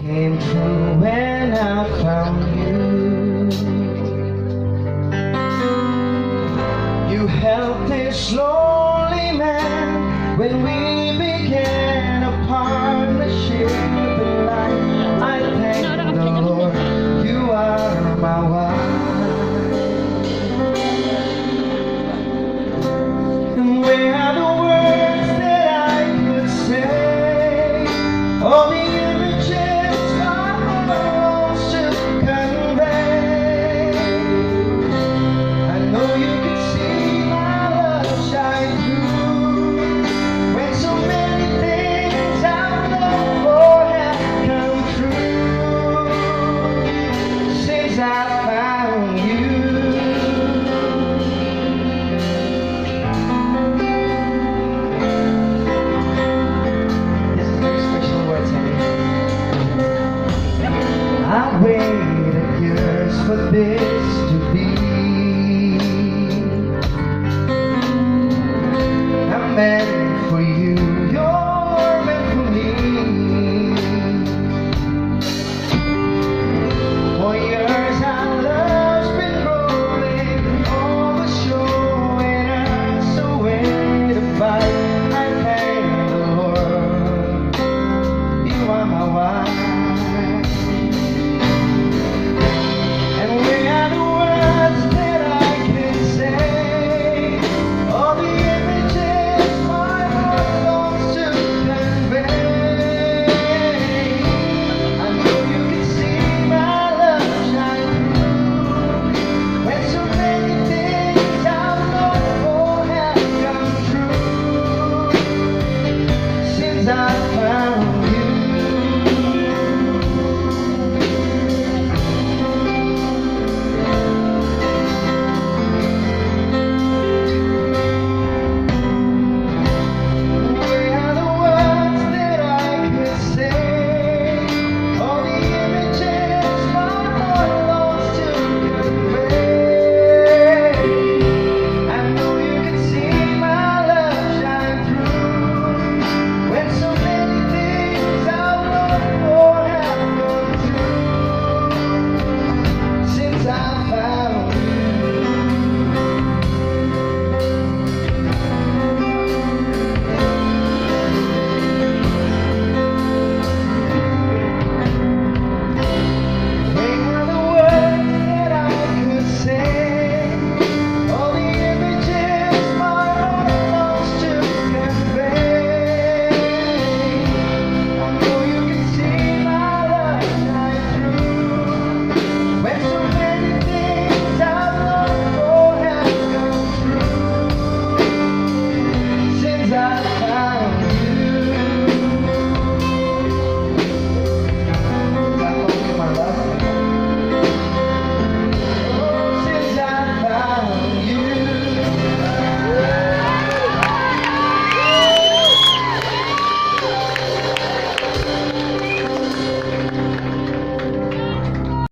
came true when I found you. You helped this lonely man when we began a partnership in life. I thank the Lord you are my wife. And where are the words that I could say? All the images my words to convey. I know you can see my love shine through when so many things I've longed for have come true since I found you. I waited years for this.